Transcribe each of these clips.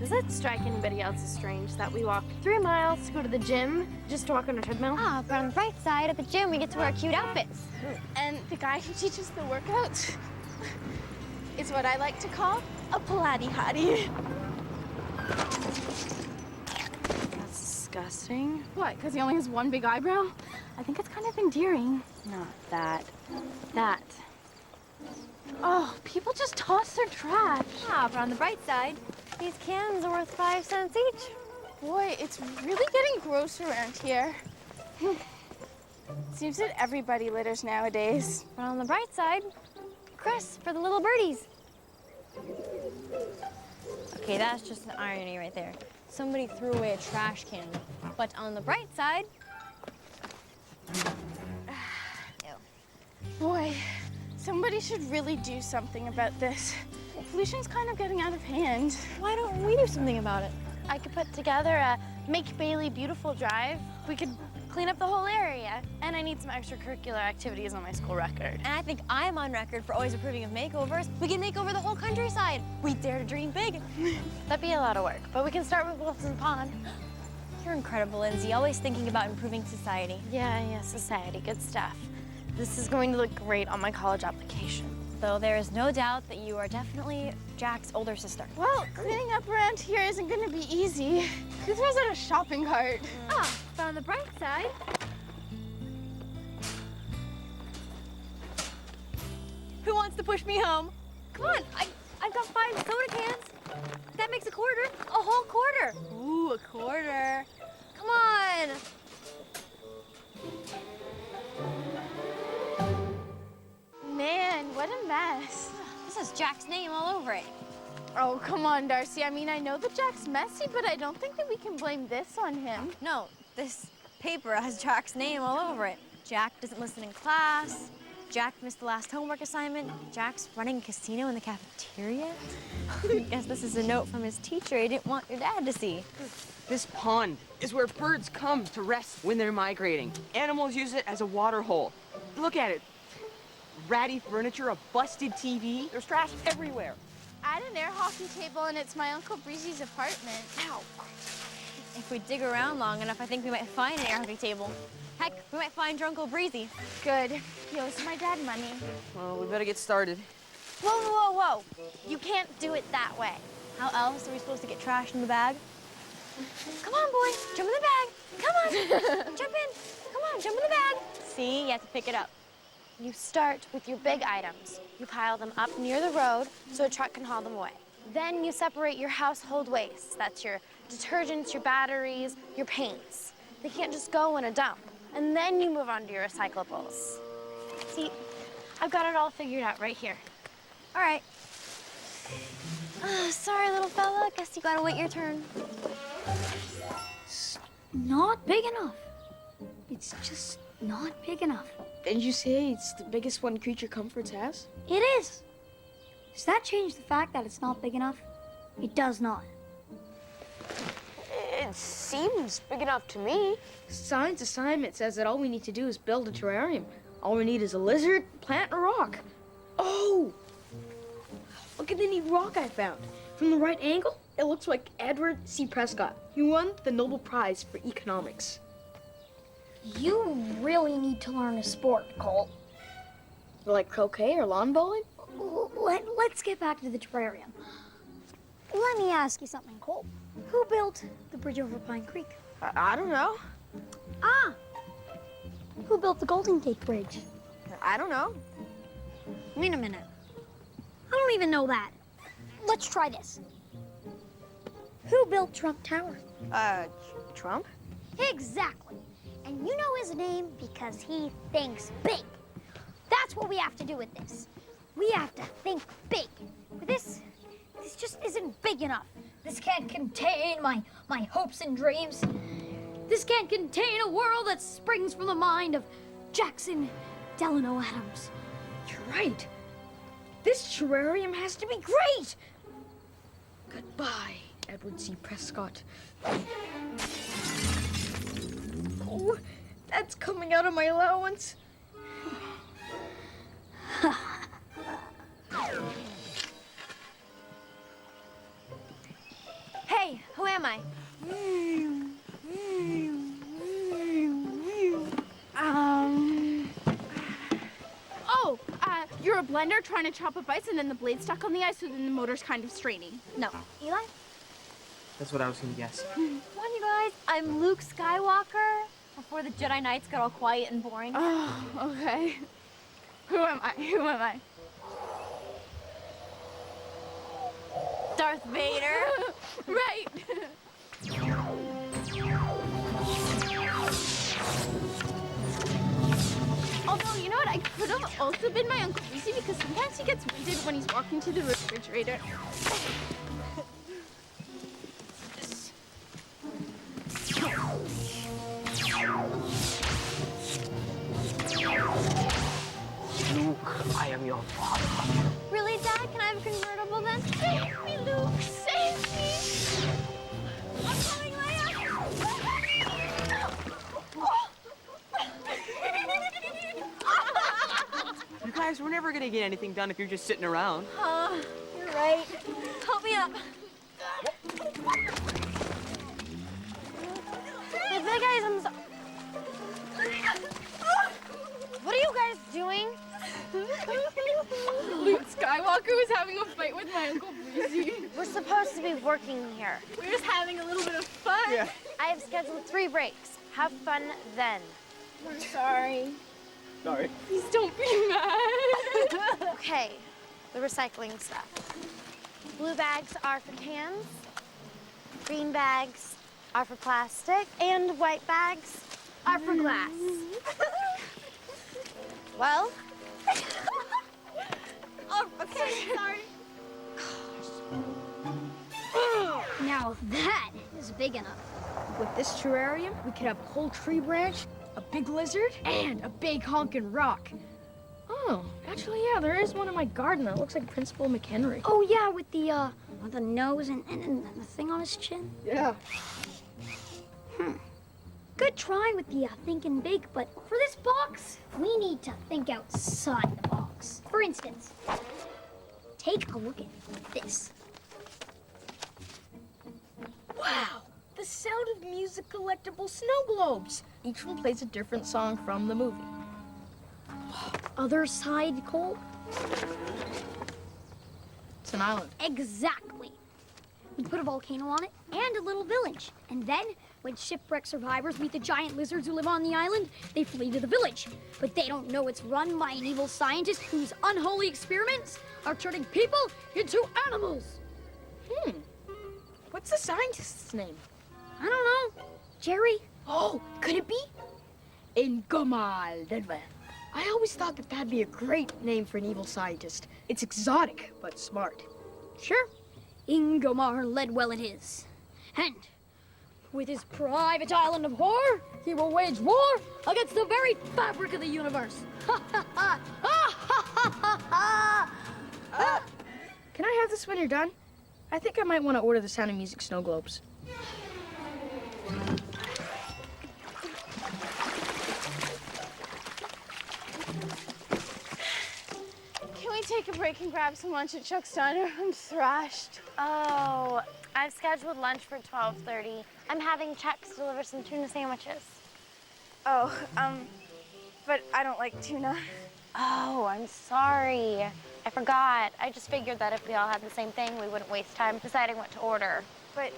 Does that strike anybody else as strange that we walk 3 miles to go to the gym just to walk on a treadmill? Ah, but on the bright side, at the gym, we get to wear cute outfits. And the guy who teaches the workouts is what I like to call a Pilates hottie. That's disgusting. What, because he only has one big eyebrow? I think it's kind of endearing. Not that. That. Oh, people just toss their trash. Ah, but on the bright side, these cans are worth 5 cents each. Boy, it's really getting gross around here. Seems that everybody litters nowadays. But on the bright side, Chris, for the little birdies. Okay, that's just an irony right there. Somebody threw away a trash can. But on the bright side... Boy, somebody should really do something about this. Pollution's kind of getting out of hand. Why don't we do something about it? I could put together a Make Bailey Beautiful drive. We could clean up the whole area. And I need some extracurricular activities on my school record. And I think I'm on record for always approving of makeovers. We can make over the whole countryside. We dare to dream big. That'd be a lot of work, but we can start with Wilson Pond. You're incredible, Lindsay. Always thinking about improving society. Yeah, society, good stuff. This is going to look great on my college application. Though there is no doubt that you are definitely Jack's older sister. Well, cleaning up around here isn't going to be easy. Who throws out a shopping cart? Ah, but on the bright side... Who wants to push me home? Come on, I've got 5 soda cans. That makes a quarter. A whole quarter. Ooh, a quarter. Come on. Man, what a mess. This has Jack's name all over it. Oh, come on, Darcy. I mean, I know that Jack's messy, but I don't think that we can blame this on him. No, this paper has Jack's name all over it. Jack doesn't listen in class. Jack missed the last homework assignment. Jack's running a casino in the cafeteria. I guess this is a note from his teacher he didn't want your dad to see. This pond is where birds come to rest when they're migrating. Animals use it as a water hole. Look at it. Ratty furniture, a busted TV. There's trash everywhere. I had an air hockey table, and it's my Uncle Breezy's apartment. Ow. If we dig around long enough, I think we might find an air hockey table. Heck, we might find your Uncle Breezy. Good. He owes my dad money. Well, we better get started. Whoa. You can't do it that way. How else are we supposed to get trash in the bag? Come on, boy. Jump in the bag. Come on. Jump in. Come on, jump in the bag. See, you have to pick it up. You start with your big items. You pile them up near the road so a truck can haul them away. Then you separate your household waste. That's your detergents, your batteries, your paints. They can't just go in a dump. And then you move on to your recyclables. See, I've got it all figured out right here. All right. Sorry, little fella. Guess you gotta wait your turn. It's not big enough. It's just not big enough. Didn't you say it's the biggest one Creature Comforts has? It is. Does that change the fact that it's not big enough? It does not. It seems big enough to me. Science assignment says that all we need to do is build a terrarium. All we need is a lizard, plant, and a rock. Oh! Look at the neat rock I found. From the right angle, it looks like Edward C. Prescott. He won the Nobel Prize for Economics. You really need to learn a sport, Colt. Like croquet or lawn bowling? Let's get back to the terrarium. Let me ask you something, Colt. Who built the bridge over Pine Creek? I don't know. Ah! Who built the Golden Gate Bridge? I don't know. Wait a minute. I don't even know that. Let's try this. Who built Trump Tower? Trump? Exactly. And you know his name because he thinks big. That's what we have to do with this. We have to think big. This just isn't big enough. This can't contain my hopes and dreams. This can't contain a world that springs from the mind of Jackson Delano Adams. You're right. This terrarium has to be great. Goodbye, Edward C. Prescott. Oh, that's coming out of my allowance. Hey, Hey, who am I? Oh, you're a blender trying to chop up ice and then the blade stuck on the ice so then the motor's kind of straining. No. Eli? That's what I was gonna guess. Come on, you guys. I'm Luke Skywalker. Before the Jedi Knights got all quiet and boring. Oh, okay. Who am I? Who am I? Darth Vader. Right. Although, you know what? I could have also been my Uncle Lucy because sometimes he gets winded when he's walking to the refrigerator. Luke, I am your father. Really, Dad? Can I have a convertible then? Save me, Luke! Save me! I'm coming, You guys, we're never gonna get anything done if you're just sitting around. You're right. Help me up. The big items. What are you guys doing? Luke Skywalker was having a fight with my Uncle Breezy. We're supposed to be working here. We're just having a little bit of fun. Yeah. I have scheduled 3 breaks. Have fun then. I'm sorry. Sorry. Please don't be mad. Okay, the recycling stuff. Blue bags are for cans, green bags are for plastic, and white bags are for glass. Well, Oh, okay. Sorry. Now that is big enough. With this terrarium, we could have a whole tree branch, a big lizard, and a big honkin' rock. Oh, actually, yeah, there is one in my garden that looks like Principal McHenry. Oh yeah, with the nose and the thing on his chin. Yeah. Good try with the thinking big, but for this box, we need to think outside the box. For instance, take a look at this. Wow, the Sound of Music collectible snow globes. Each one plays a different song from the movie. Other side, Cole? It's an island. Exactly. We put a volcano on it and a little village. And then, when shipwreck survivors meet the giant lizards who live on the island, they flee to the village. But they don't know it's run by an evil scientist whose unholy experiments are turning people into animals. What's the scientist's name? I don't know. Jerry? Oh, could it be? Ingomal Denver. I always thought that that'd be a great name for an evil scientist. It's exotic, but smart. Sure. Ingomar Ledwell it is. And with his private island of horror, he will wage war against the very fabric of the universe. Ha ha ha! Ha ha ha ha! Can I have this when you're done? I think I might want to order the Sound of Music snow globes. Can we take a break and grab some lunch at Chuck's Diner? I'm thrashed. oh, I've scheduled lunch for 12:30. I'm having Chuck's deliver some tuna sandwiches. Oh, but I don't like tuna. Oh, I'm sorry. I forgot. I just figured that if we all had the same thing, we wouldn't waste time deciding what to order. But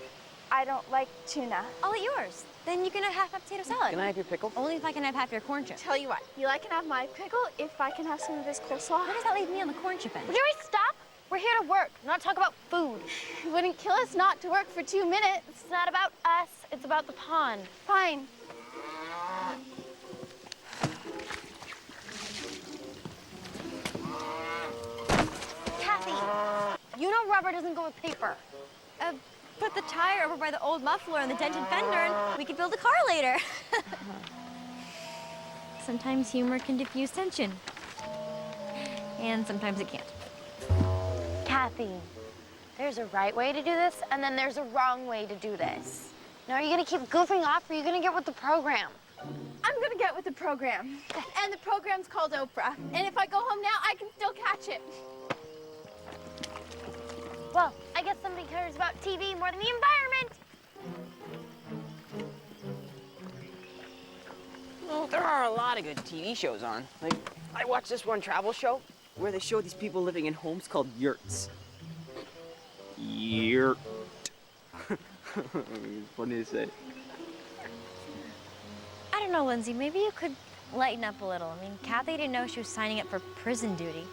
I don't like tuna. I'll eat yours. Then you can have half a potato salad. Can I have your pickle? Only if I can have half your corn chip. Tell you what, Eli can have my pickle if I can have some of his coleslaw. Why does that leave me on the corn chip end? Would you always stop? We're here to work, not talk about food. It wouldn't kill us not to work for 2 minutes. It's not about us, it's about the pond. Fine. Kathy, you know rubber doesn't go with paper. Put the tire over by the old muffler and the dented fender, and we could build a car later. Sometimes humor can diffuse tension. And sometimes it can't. Kathy, there's a right way to do this, and then there's a wrong way to do this. Now, are you gonna keep goofing off, or are you gonna get with the program? I'm gonna get with the program. And the program's called Oprah. And if I go home now, I can still catch it. Well, I guess somebody cares about TV more than the environment. lot of good TV shows on. Like, I watched this one travel show where they show these people living in homes called yurts. Yurt. Funny to say. I don't know, Lindsay. Maybe you could lighten up a little. I mean, Kathy didn't know she was signing up for prison duty.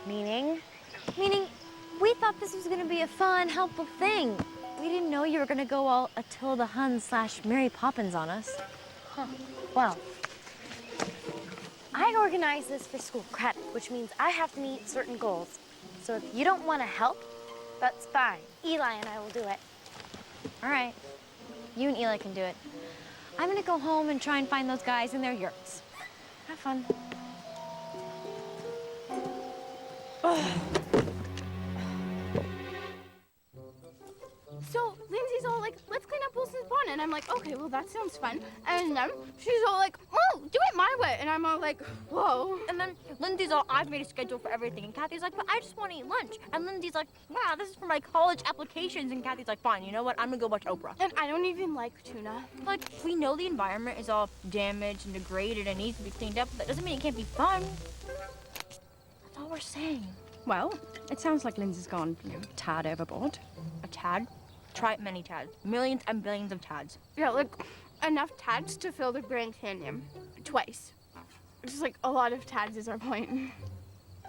Meaning? Meaning, we thought this was gonna be a fun, helpful thing. We didn't know you were gonna go all Attila Hun / Mary Poppins on us. Well, I organize this for school credit, which means I have to meet certain goals. So if you don't want to help, that's fine. Eli and I will do it. All right, you and Eli can do it. I'm gonna go home and try and find those guys in their yurts. Have fun. So Lindsay's all like, let's clean up Wilson's pond. And I'm like, okay, well, that sounds fun. And then she's all like, oh, do it my way. And I'm all like, whoa. And then Lindsay's all, I've made a schedule for everything. And Kathy's like, but I just want to eat lunch. And Lindsay's like, wow, this is for my college applications. And Kathy's like, fine, you know what? I'm gonna go watch Oprah. And I don't even like tuna. Like, we know the environment is all damaged and degraded and needs to be cleaned up, but that doesn't mean it can't be fun. That's all we're saying. Well, it sounds like Lindsay's gone, a tad overboard. A tad? Try many tads. Millions and billions of tads. Yeah, like enough tads to fill the Grand Canyon twice. Just like a lot of tads is our point.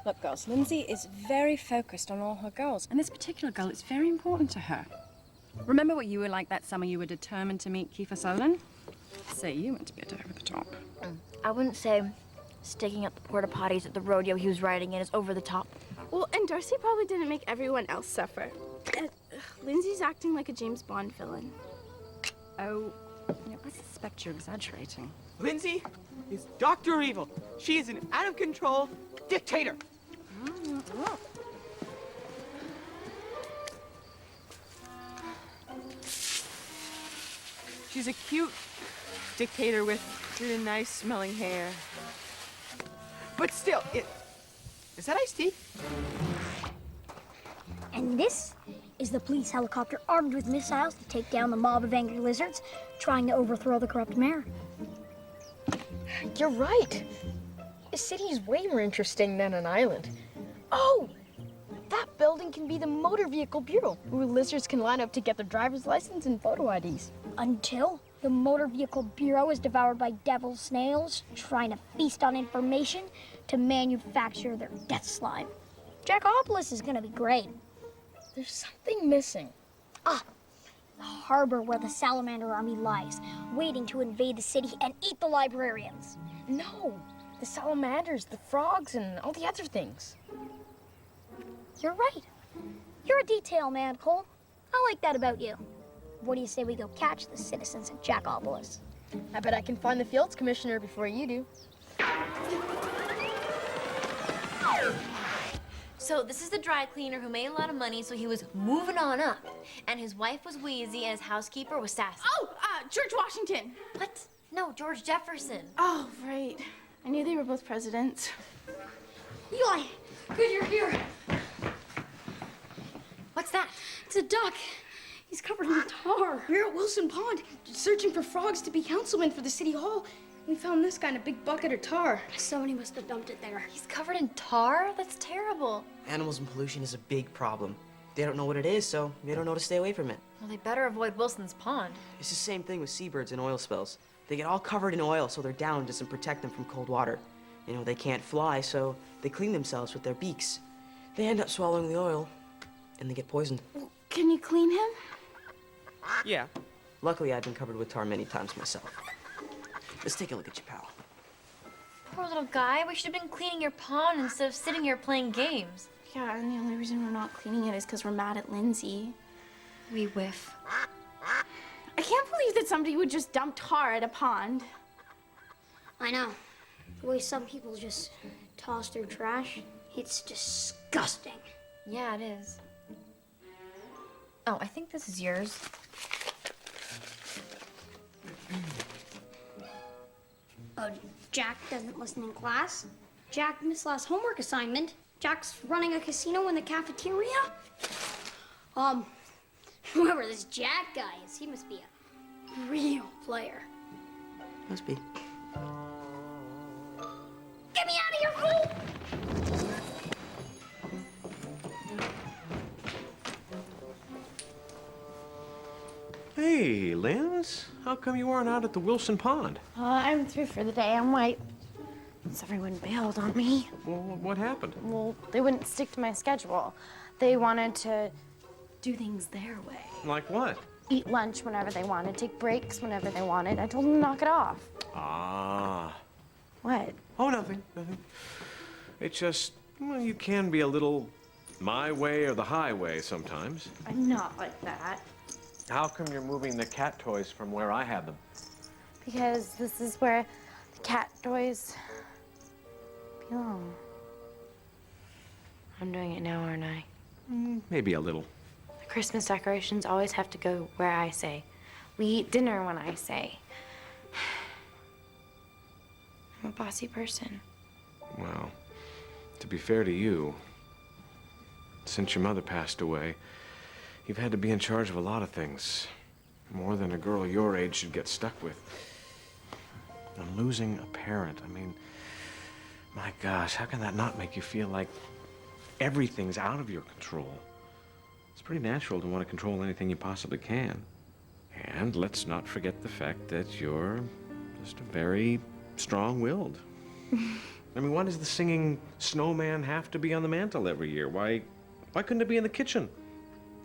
Look, girls, Lindsay is very focused on all her goals, and this particular goal is very important to her. Remember what you were like that summer you were determined to meet Kiefer Sutherland? Say, you went a bit over the top. I wouldn't say sticking up the porta potties at the rodeo he was riding in is over the top. Well, and Darcy probably didn't make everyone else suffer. Lindsay's acting like a James Bond villain. Oh, I suspect you're exaggerating. Lindsay is Dr. Evil. She is an out-of-control dictator. She's a cute dictator with really nice smelling hair. But still, is that iced tea? And this is the police helicopter armed with missiles to take down the mob of angry lizards trying to overthrow the corrupt mayor. You're right. A city is way more interesting than an island. Oh, that building can be the motor vehicle bureau, where lizards can line up to get their driver's license and photo IDs. Until the motor vehicle bureau is devoured by devil snails trying to feast on information to manufacture their death slime. Jackopolis is gonna be great. There's something missing. The harbor where the salamander army lies, waiting to invade the city and eat the librarians. No, the salamanders, the frogs, and all the other things. You're right. You're a detail man, Cole. I like that about you. What do you say we go catch the citizens of Jackopolis? I bet I can find the fields commissioner before you do. So this is the dry cleaner who made a lot of money, so he was moving on up. And his wife was wheezy and his housekeeper was sassy. Oh, George Washington. What? No, George Jefferson. Oh, right. I knew they were both presidents. Eli, good you're here. What's that? It's a duck. He's covered in tar. We're at Wilson Pond, searching for frogs to be councilmen for the city hall. We found this guy in a big bucket of tar. Somebody must have dumped it there. He's covered in tar? That's terrible. Animals and pollution is a big problem. They don't know what it is, so they don't know to stay away from it. Well, they better avoid Wilson's Pond. It's the same thing with seabirds and oil spills. They get all covered in oil, so their down doesn't protect them from cold water. You know, they can't fly, so they clean themselves with their beaks. They end up swallowing the oil, and they get poisoned. Can you clean him? Yeah. Luckily, I've been covered with tar many times myself. Let's take a look at your pal. Poor little guy. We should have been cleaning your pond instead of sitting here playing games. Yeah, and the only reason we're not cleaning it is because we're mad at Lindsay. We whiff. I can't believe that somebody would just dump tar at a pond. I know. The way some people just toss their trash, it's disgusting. Yeah, it is. Oh, I think this is yours. Oh, Jack doesn't listen in class. Jack missed last homework assignment. Jack's running a casino in the cafeteria. Whoever this Jack guy is, he must be a real player. Must be. Hey, Linz. How come you aren't out at the Wilson Pond? I'm through for the day. I'm white. Since everyone bailed on me. Well, what happened? Well, they wouldn't stick to my schedule. They wanted to do things their way. Like what? Eat lunch whenever they wanted, take breaks whenever they wanted. I told them to knock it off. Ah. What? Oh, nothing. It's just, well, you can be a little my way or the highway sometimes. I'm not like that. How come you're moving the cat toys from where I had them? Because this is where the cat toys belong. I'm doing it now, aren't I? Maybe a little. The Christmas decorations always have to go where I say. We eat dinner when I say. I'm a bossy person. Well, to be fair to you, since your mother passed away, you've had to be in charge of a lot of things. More than a girl your age should get stuck with. And losing a parent, I mean, my gosh, how can that not make you feel like everything's out of your control? It's pretty natural to want to control anything you possibly can. And let's not forget the fact that you're just a very strong-willed. I mean, why does the singing snowman have to be on the mantle every year? Why couldn't it be in the kitchen?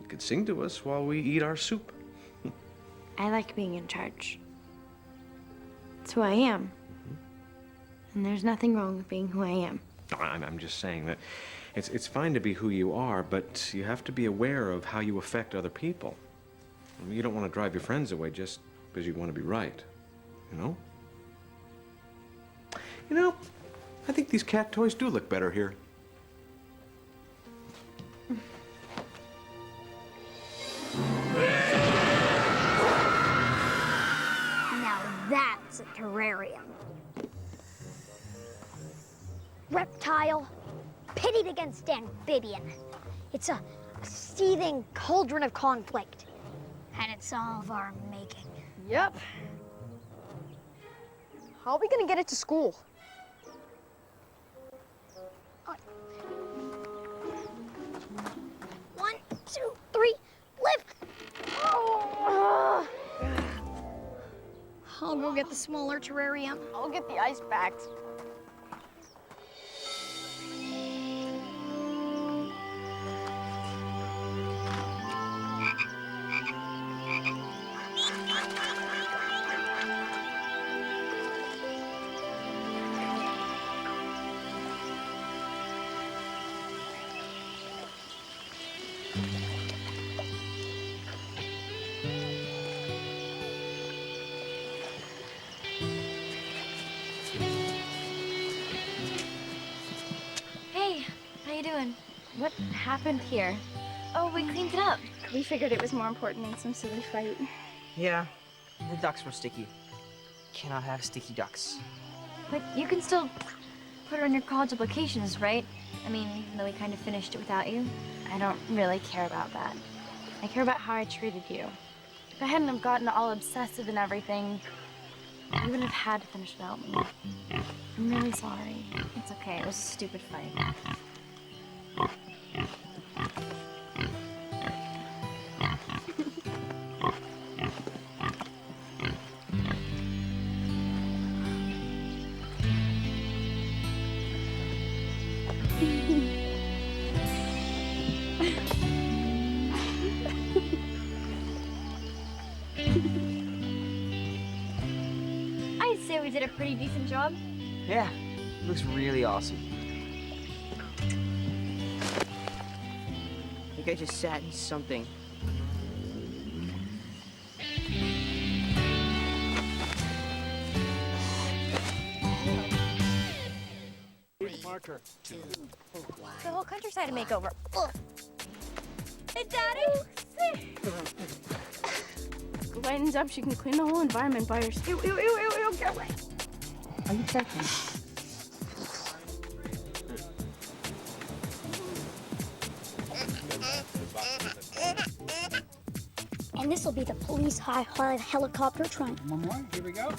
You could sing to us while we eat our soup. I like being in charge. It's who I am. And there's nothing wrong with being who I am. I'm just saying that it's fine to be who you are, but you have to be aware of how you affect other people. I mean, you don't want to drive your friends away just because you want to be right, you know? You know, I think these cat toys do look better here. Now that's a terrarium. Reptile, pitted against amphibian. It's a seething cauldron of conflict. And it's all of our making. Yep. How are we gonna get it to school? One, two, three, lift! Oh. I'll go get the smaller terrarium. I'll get the ice bags. Hey, how you doing? What happened here? Oh, we cleaned it up. We figured it was more important than some silly fight. Yeah, the ducks were sticky. Cannot have sticky ducks. But you can still put her on your college applications, right? I mean, even though we kind of finished it without you. I don't really care about that. I care about how I treated you. If I hadn't have gotten all obsessive and everything, you wouldn't have had to finish without me. I'm really sorry. It's okay, it was a stupid fight. I'd say we did a pretty decent job. Yeah, it looks really awesome. I think I just sat in something. Marker. The whole countryside a makeover. Ugh. Hey, Daddy! Lightens up, she can clean the whole environment by herself. Ew, ew, ew, ew, ew, get away. Are you checking? And this will be the police high helicopter trunk. One more. Here we go.